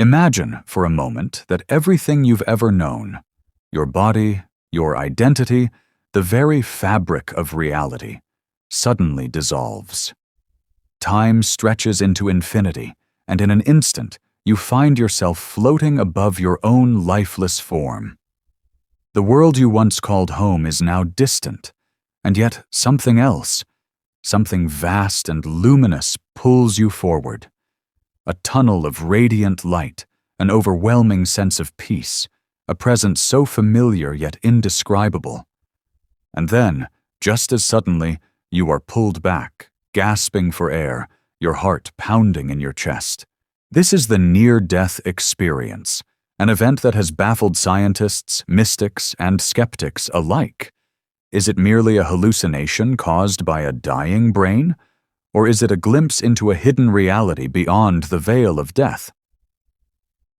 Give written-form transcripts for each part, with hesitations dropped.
Imagine for a moment that everything you've ever known, your body, your identity, the very fabric of reality, suddenly dissolves. Time stretches into infinity, and in an instant, you find yourself floating above your own lifeless form. The world you once called home is now distant, and yet something else, something vast and luminous, pulls you forward. A tunnel of radiant light, an overwhelming sense of peace, a presence so familiar yet indescribable. And then, just as suddenly, you are pulled back, gasping for air, your heart pounding in your chest. This is the near-death experience, an event that has baffled scientists, mystics, and skeptics alike. Is it merely a hallucination caused by a dying brain? Or is it a glimpse into a hidden reality beyond the veil of death?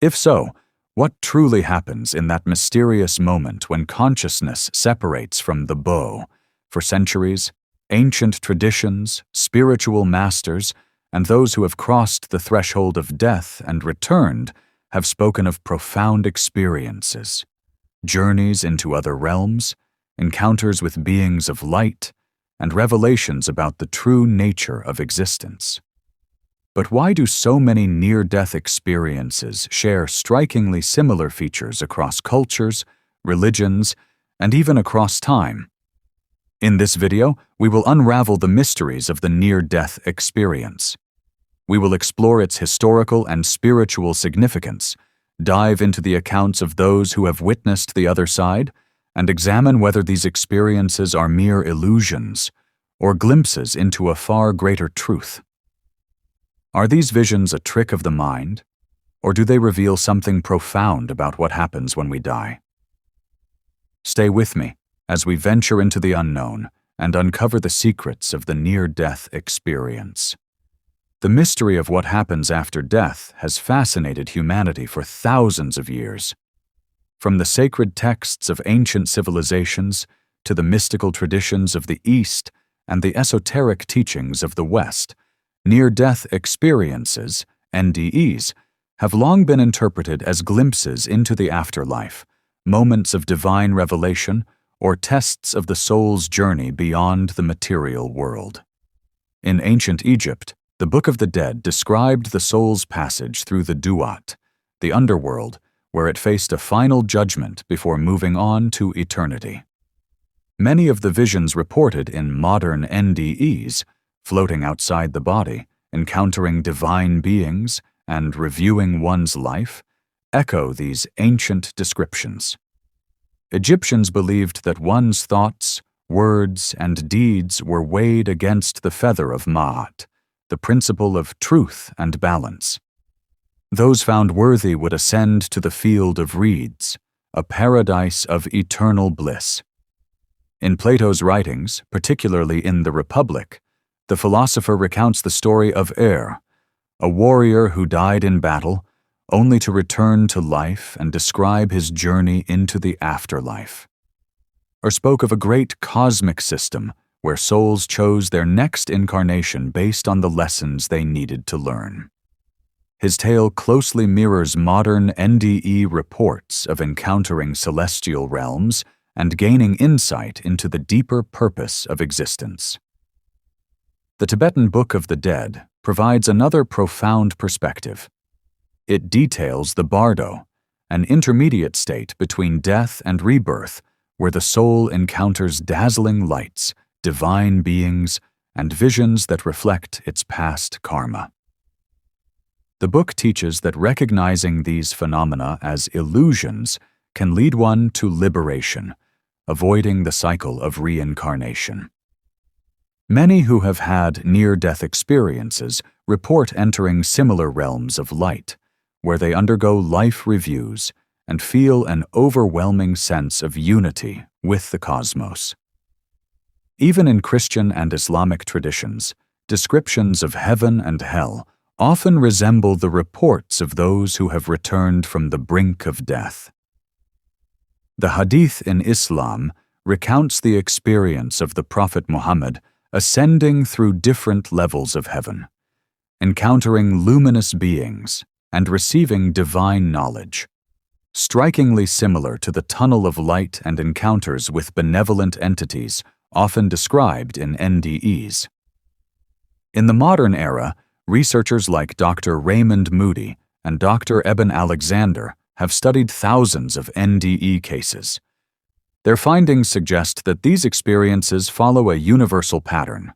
If so, what truly happens in that mysterious moment when consciousness separates from the bow? For centuries, ancient traditions, spiritual masters, and those who have crossed the threshold of death and returned have spoken of profound experiences, journeys into other realms, encounters with beings of light, and revelations about the true nature of existence. But why do so many near-death experiences share strikingly similar features across cultures, religions, and even across time? In this video, we will unravel the mysteries of the near-death experience. We will explore its historical and spiritual significance, dive into the accounts of those who have witnessed the other side, and examine whether these experiences are mere illusions or glimpses into a far greater truth. Are these visions a trick of the mind, or do they reveal something profound about what happens when we die? Stay with me as we venture into the unknown and uncover the secrets of the near-death experience. The mystery of what happens after death has fascinated humanity for thousands of years. From the sacred texts of ancient civilizations to the mystical traditions of the East and the esoteric teachings of the West, near-death experiences, NDEs, have long been interpreted as glimpses into the afterlife, moments of divine revelation, or tests of the soul's journey beyond the material world. In ancient Egypt, the Book of the Dead described the soul's passage through the Duat, the underworld, where it faced a final judgment before moving on to eternity. Many of the visions reported in modern NDEs, floating outside the body, encountering divine beings, and reviewing one's life, echo these ancient descriptions. Egyptians believed that one's thoughts, words, and deeds were weighed against the feather of Ma'at, the principle of truth and balance. Those found worthy would ascend to the field of reeds, a paradise of eternal bliss. In Plato's writings, particularly in the Republic, the philosopher recounts the story of a warrior who died in battle, only to return to life and describe his journey into the afterlife. Or spoke of a great cosmic system where souls chose their next incarnation based on the lessons they needed to learn. His tale closely mirrors modern NDE reports of encountering celestial realms and gaining insight into the deeper purpose of existence. The Tibetan Book of the Dead provides another profound perspective. It details the bardo, an intermediate state between death and rebirth, where the soul encounters dazzling lights, divine beings, and visions that reflect its past karma. The book teaches that recognizing these phenomena as illusions can lead one to liberation, avoiding the cycle of reincarnation. Many who have had near-death experiences report entering similar realms of light, where they undergo life reviews and feel an overwhelming sense of unity with the cosmos. Even in Christian and Islamic traditions, descriptions of heaven and hell often resemble the reports of those who have returned from the brink of death. The Hadith in Islam recounts the experience of the Prophet Muhammad ascending through different levels of heaven, encountering luminous beings, and receiving divine knowledge, strikingly similar to the tunnel of light and encounters with benevolent entities often described in NDEs. In the modern era, researchers like Dr. Raymond Moody and Dr. Eben Alexander have studied thousands of NDE cases. Their findings suggest that these experiences follow a universal pattern: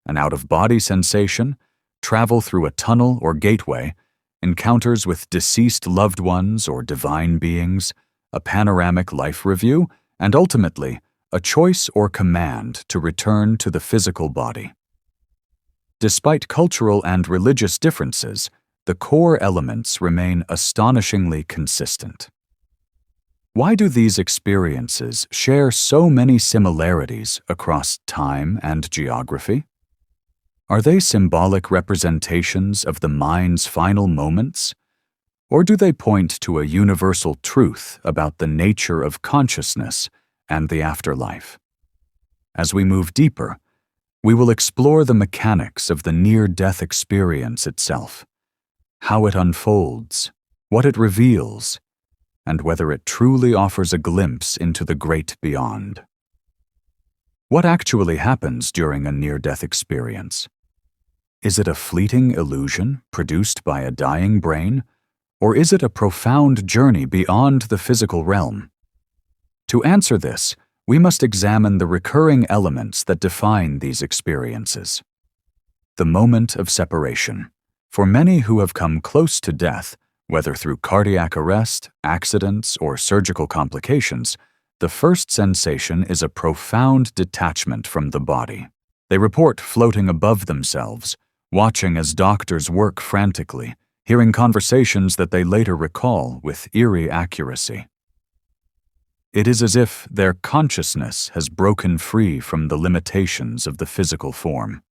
an out-of-body sensation, travel through a tunnel or gateway, encounters with deceased loved ones or divine beings, a panoramic life review, and ultimately, a choice or command to return to the physical body. Despite cultural and religious differences, the core elements remain astonishingly consistent. Why do these experiences share so many similarities across time and geography? Are they symbolic representations of the mind's final moments? Or do they point to a universal truth about the nature of consciousness and the afterlife? As we move deeper, we will explore the mechanics of the near-death experience itself, how it unfolds, what it reveals, and whether it truly offers a glimpse into the great beyond. What actually happens during a near-death experience? Is it a fleeting illusion produced by a dying brain, or is it a profound journey beyond the physical realm? To answer this, we must examine the recurring elements that define these experiences. The moment of separation. For many who have come close to death, whether through cardiac arrest, accidents, or surgical complications, the first sensation is a profound detachment from the body. They report floating above themselves, watching as doctors work frantically, hearing conversations that they later recall with eerie accuracy. It is as if their consciousness has broken free from the limitations of the physical form.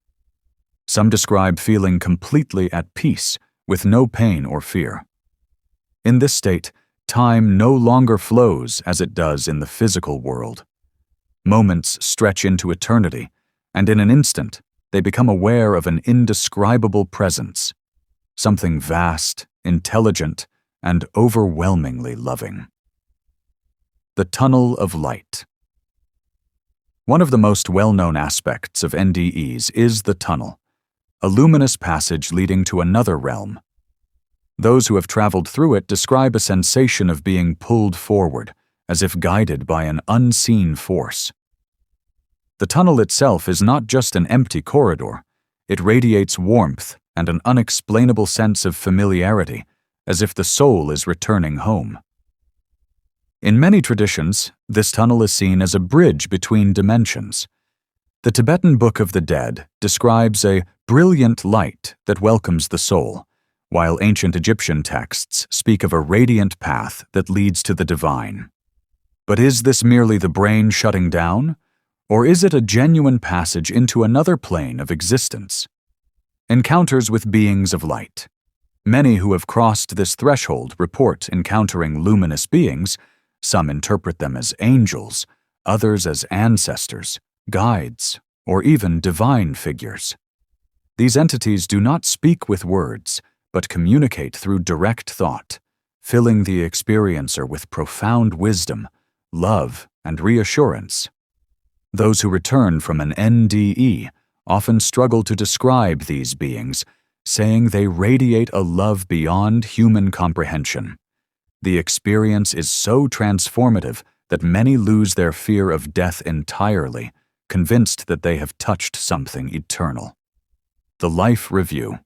Some describe feeling completely at peace, with no pain or fear. In this state, time no longer flows as it does in the physical world. Moments stretch into eternity, and in an instant, they become aware of an indescribable presence, something vast, intelligent, and overwhelmingly loving. The tunnel of light. One of the most well-known aspects of NDEs is the tunnel, a luminous passage leading to another realm. Those who have traveled through it describe a sensation of being pulled forward, as if guided by an unseen force. The tunnel itself is not just an empty corridor. It radiates warmth and an unexplainable sense of familiarity, as if the soul is returning home. In many traditions, this tunnel is seen as a bridge between dimensions. The Tibetan Book of the Dead describes a brilliant light that welcomes the soul, while ancient Egyptian texts speak of a radiant path that leads to the divine. But is this merely the brain shutting down, or is it a genuine passage into another plane of existence? Encounters with beings of light. Many who have crossed this threshold report encountering luminous beings. Some interpret them as angels, others as ancestors, guides, or even divine figures. These entities do not speak with words, but communicate through direct thought, filling the experiencer with profound wisdom, love, and reassurance. Those who return from an NDE often struggle to describe these beings, saying they radiate a love beyond human comprehension. The experience is so transformative that many lose their fear of death entirely, convinced that they have touched something eternal. The Life Review.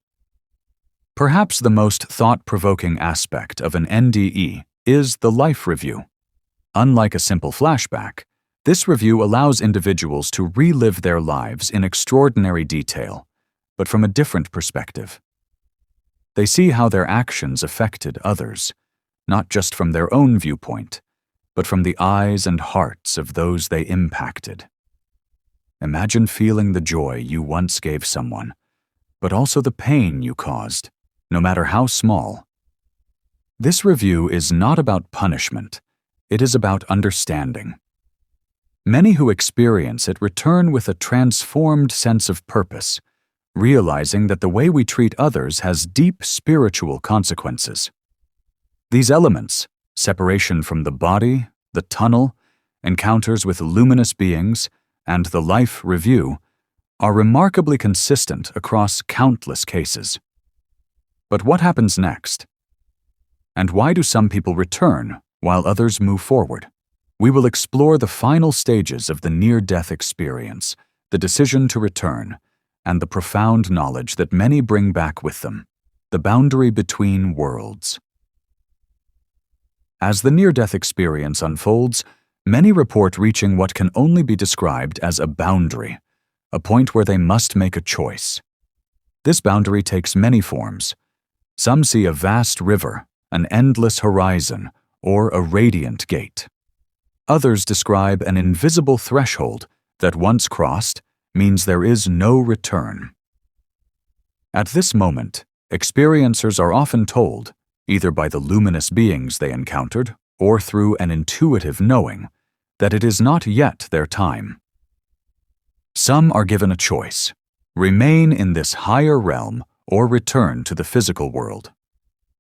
Perhaps the most thought-provoking aspect of an NDE is the life review. Unlike a simple flashback, this review allows individuals to relive their lives in extraordinary detail, but from a different perspective. They see how their actions affected others, not just from their own viewpoint, but from the eyes and hearts of those they impacted. Imagine feeling the joy you once gave someone, but also the pain you caused, no matter how small. This review is not about punishment, it is about understanding. Many who experience it return with a transformed sense of purpose, realizing that the way we treat others has deep spiritual consequences. These elements, separation from the body, the tunnel, encounters with luminous beings, and the life review, are remarkably consistent across countless cases. But what happens next? And why do some people return while others move forward? We will explore the final stages of the near-death experience, the decision to return, and the profound knowledge that many bring back with them, the boundary between worlds. As the near-death experience unfolds, many report reaching what can only be described as a boundary, a point where they must make a choice. This boundary takes many forms. Some see a vast river, an endless horizon, or a radiant gate. Others describe an invisible threshold that, once crossed, means there is no return. At this moment, experiencers are often told, either by the luminous beings they encountered or through an intuitive knowing, that it is not yet their time. Some are given a choice: remain in this higher realm or return to the physical world.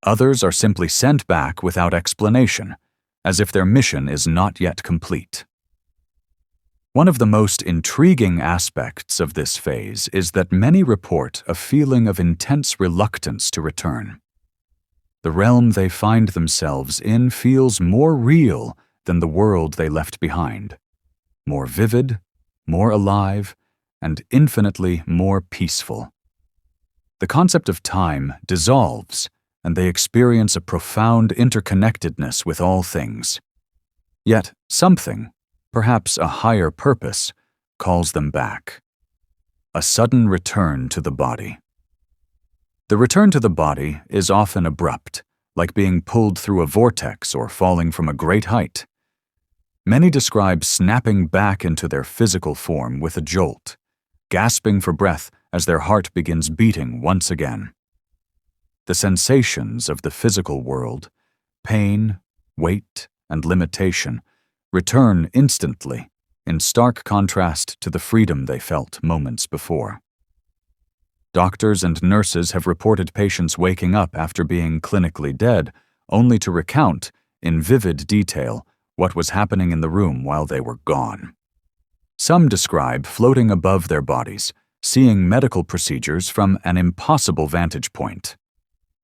Others are simply sent back without explanation, as if their mission is not yet complete. One of the most intriguing aspects of this phase is that many report a feeling of intense reluctance to return. The realm they find themselves in feels more real than the world they left behind, more vivid, more alive, and infinitely more peaceful. The concept of time dissolves, and they experience a profound interconnectedness with all things. Yet something, perhaps a higher purpose, calls them back. A sudden return to the body. The return to the body is often abrupt, like being pulled through a vortex or falling from a great height. Many describe snapping back into their physical form with a jolt, gasping for breath as their heart begins beating once again. The sensations of the physical world, pain, weight, and limitation, return instantly, in stark contrast to the freedom they felt moments before. Doctors and nurses have reported patients waking up after being clinically dead, only to recount, in vivid detail, what was happening in the room while they were gone. Some describe floating above their bodies, seeing medical procedures from an impossible vantage point.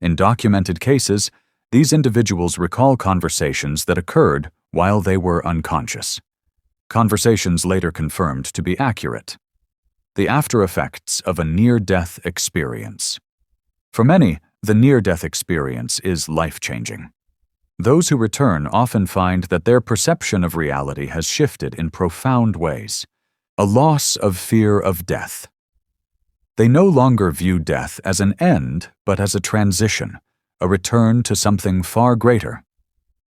In documented cases, these individuals recall conversations that occurred while they were unconscious. Conversations later confirmed to be accurate. The after effects of a near-death experience. For many, the near-death experience is life-changing. Those who return often find that their perception of reality has shifted in profound ways. A loss of fear of death. They no longer view death as an end, but as a transition, a return to something far greater.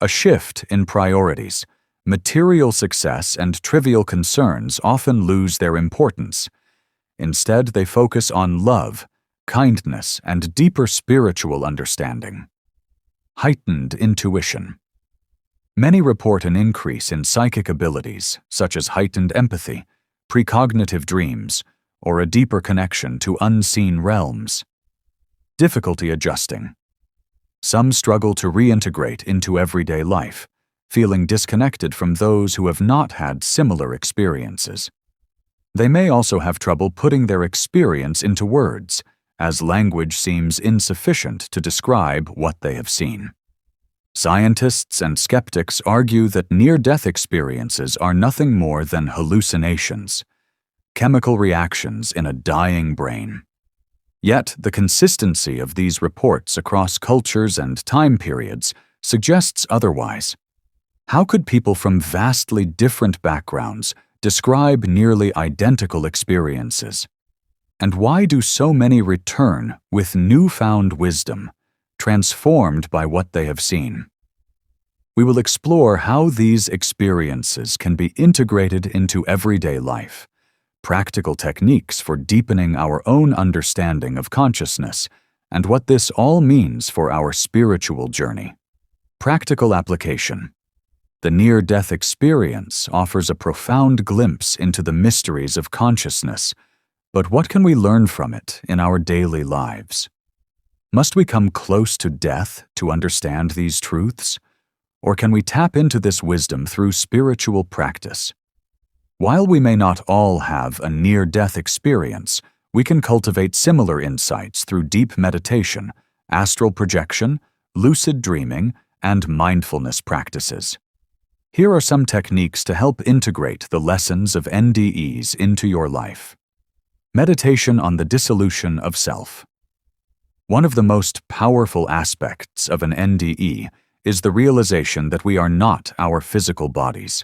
A shift in priorities. Material success and trivial concerns often lose their importance. Instead, they focus on love, kindness, and deeper spiritual understanding. Heightened intuition. Many report an increase in psychic abilities, such as heightened empathy, precognitive dreams, or a deeper connection to unseen realms. Difficulty adjusting. Some struggle to reintegrate into everyday life, feeling disconnected from those who have not had similar experiences. They may also have trouble putting their experience into words, as language seems insufficient to describe what they have seen. Scientists and skeptics argue that near-death experiences are nothing more than hallucinations, chemical reactions in a dying brain. Yet the consistency of these reports across cultures and time periods suggests otherwise. How could people from vastly different backgrounds describe nearly identical experiences? And why do so many return with newfound wisdom, transformed by what they have seen? We will explore how these experiences can be integrated into everyday life, practical techniques for deepening our own understanding of consciousness, and what this all means for our spiritual journey. Practical application. The near-death experience offers a profound glimpse into the mysteries of consciousness, But what can we learn from it in our daily lives? Must we come close to death to understand these truths? Or can we tap into this wisdom through spiritual practice? While we may not all have a near-death experience, we can cultivate similar insights through deep meditation, astral projection, lucid dreaming, and mindfulness practices. Here are some techniques to help integrate the lessons of NDEs into your life. Meditation on the dissolution of self. One of the most powerful aspects of an NDE is the realization that we are not our physical bodies.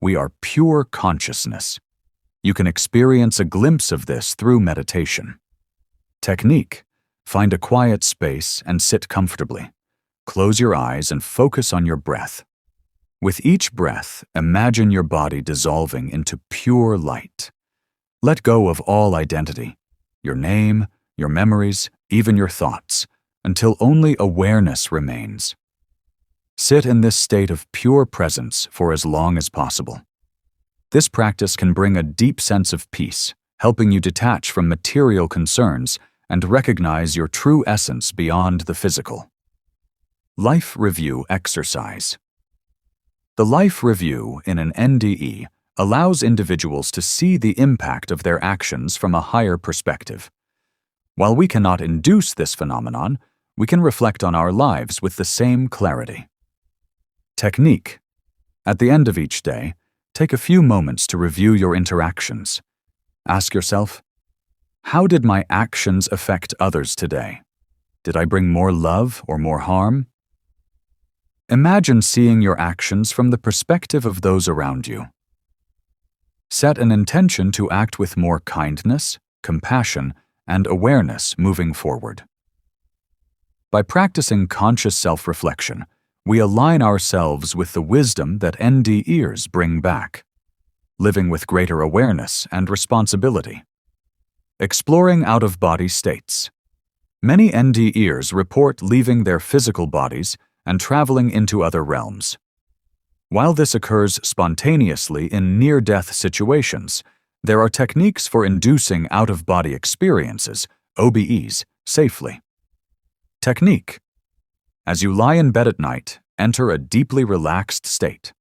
We are pure consciousness. You can experience a glimpse of this through meditation. Technique: find a quiet space and sit comfortably. Close your eyes and focus on your breath. With each breath, imagine your body dissolving into pure light. Let go of all identity, your name, your memories, even your thoughts, until only awareness remains. Sit in this state of pure presence for as long as possible. This practice can bring a deep sense of peace, helping you detach from material concerns and recognize your true essence beyond the physical. Life Review Exercise. The Life Review in an NDE allows individuals to see the impact of their actions from a higher perspective. While we cannot induce this phenomenon, we can reflect on our lives with the same clarity. Technique: at the end of each day, take a few moments to review your interactions. Ask yourself, how did my actions affect others today? Did I bring more love or more harm? Imagine seeing your actions from the perspective of those around you. Set an intention to act with more kindness, compassion, and awareness moving forward. By practicing conscious self-reflection, we align ourselves with the wisdom that NDEs bring back, living with greater awareness and responsibility. Exploring out-of-body states. Many NDEs report leaving their physical bodies and traveling into other realms. While this occurs spontaneously in near-death situations, there are techniques for inducing out-of-body experiences, OBEs, safely. Technique: as you lie in bed at night, enter a deeply relaxed state.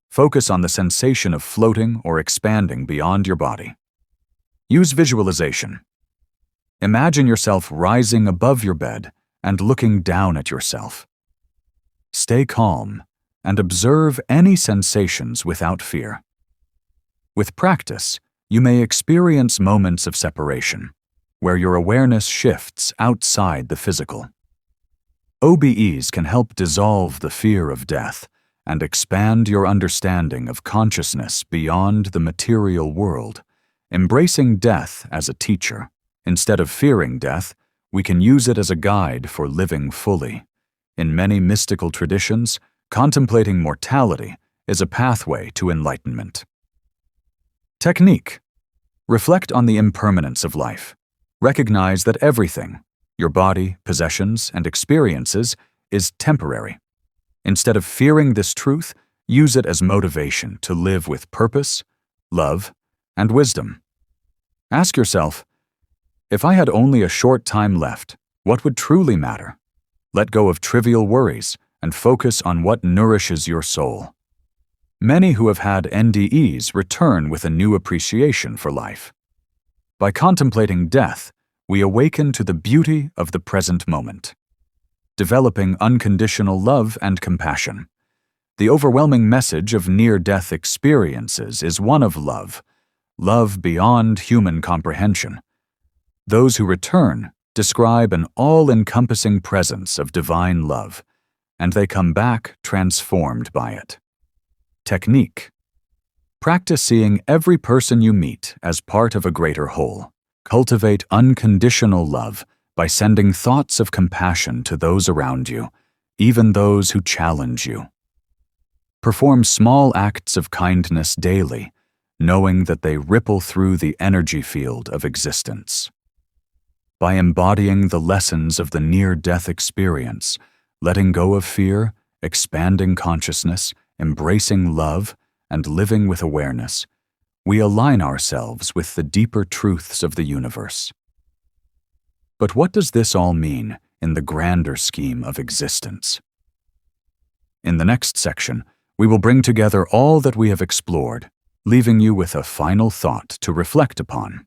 Focus on the sensation of floating or expanding beyond your body. Use visualization. Imagine yourself rising above your bed and looking down at yourself. Stay calm and observe any sensations without fear. With practice, you may experience moments of separation, where your awareness shifts outside the physical. OBEs can help dissolve the fear of death and expand your understanding of consciousness beyond the material world. Embracing death as a teacher, instead of fearing death, we can use it as a guide for living fully. In many mystical traditions, contemplating mortality is a pathway to enlightenment. Technique: reflect on the impermanence of life. Recognize that everything, your body, possessions, and experiences, is temporary. Instead of fearing this truth, use it as motivation to live with purpose, love, and wisdom. Ask yourself, if I had only a short time left, what would truly matter? Let go of trivial worries and focus on what nourishes your soul. Many who have had NDEs return with a new appreciation for life. By contemplating death, we awaken to the beauty of the present moment, developing unconditional love and compassion. The overwhelming message of near-death experiences is one of love, love beyond human comprehension. Those who return describe an all-encompassing presence of divine love, and they come back transformed by it. Technique: practice seeing every person you meet as part of a greater whole. Cultivate unconditional love by sending thoughts of compassion to those around you, even those who challenge you. Perform small acts of kindness daily, knowing that they ripple through the energy field of existence. By embodying the lessons of the near-death experience, letting go of fear, expanding consciousness, embracing love, and living with awareness, we align ourselves with the deeper truths of the universe. But what does this all mean in the grander scheme of existence? In the next section, we will bring together all that we have explored, leaving you with a final thought to reflect upon.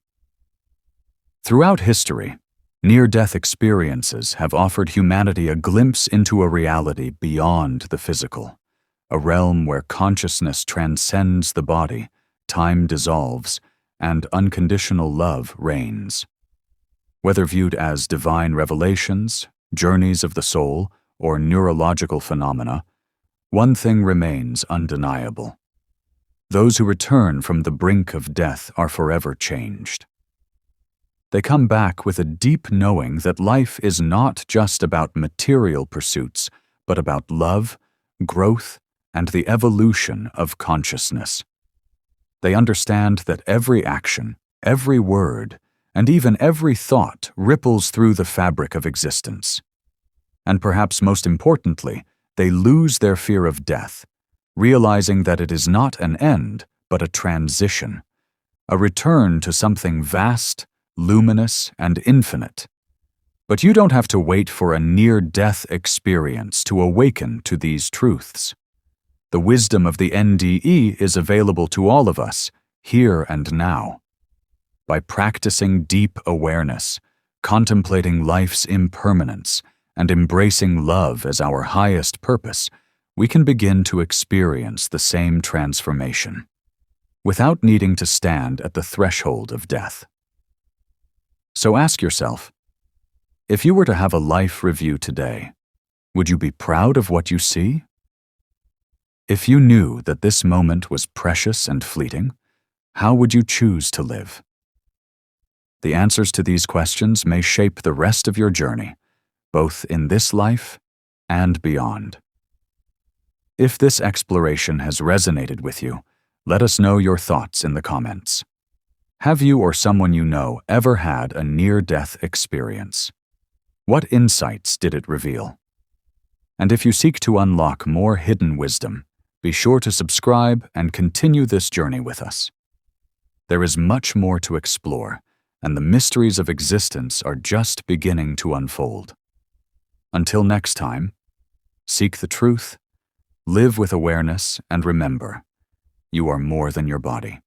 Throughout history, near-death experiences have offered humanity a glimpse into a reality beyond the physical, a realm where consciousness transcends the body, time dissolves, and unconditional love reigns. Whether viewed as divine revelations, journeys of the soul, or neurological phenomena, one thing remains undeniable. Those who return from the brink of death are forever changed. They come back with a deep knowing that life is not just about material pursuits, but about love, growth, and the evolution of consciousness. They understand that every action, every word, and even every thought ripples through the fabric of existence. And perhaps most importantly, they lose their fear of death, realizing that it is not an end, but a transition, a return to something vast, luminous, and infinite. But you don't have to wait for a near-death experience to awaken to these truths. The wisdom of the NDE is available to all of us, here and now. By practicing deep awareness, contemplating life's impermanence, and embracing love as our highest purpose, we can begin to experience the same transformation, without needing to stand at the threshold of death. So ask yourself, if you were to have a life review today, would you be proud of what you see? If you knew that this moment was precious and fleeting, how would you choose to live? The answers to these questions may shape the rest of your journey, both in this life and beyond. If this exploration has resonated with you, let us know your thoughts in the comments. Have you or someone you know ever had a near-death experience? What insights did it reveal? And if you seek to unlock more hidden wisdom, be sure to subscribe and continue this journey with us. There is much more to explore, and the mysteries of existence are just beginning to unfold. Until next time, seek the truth, live with awareness, and remember, you are more than your body.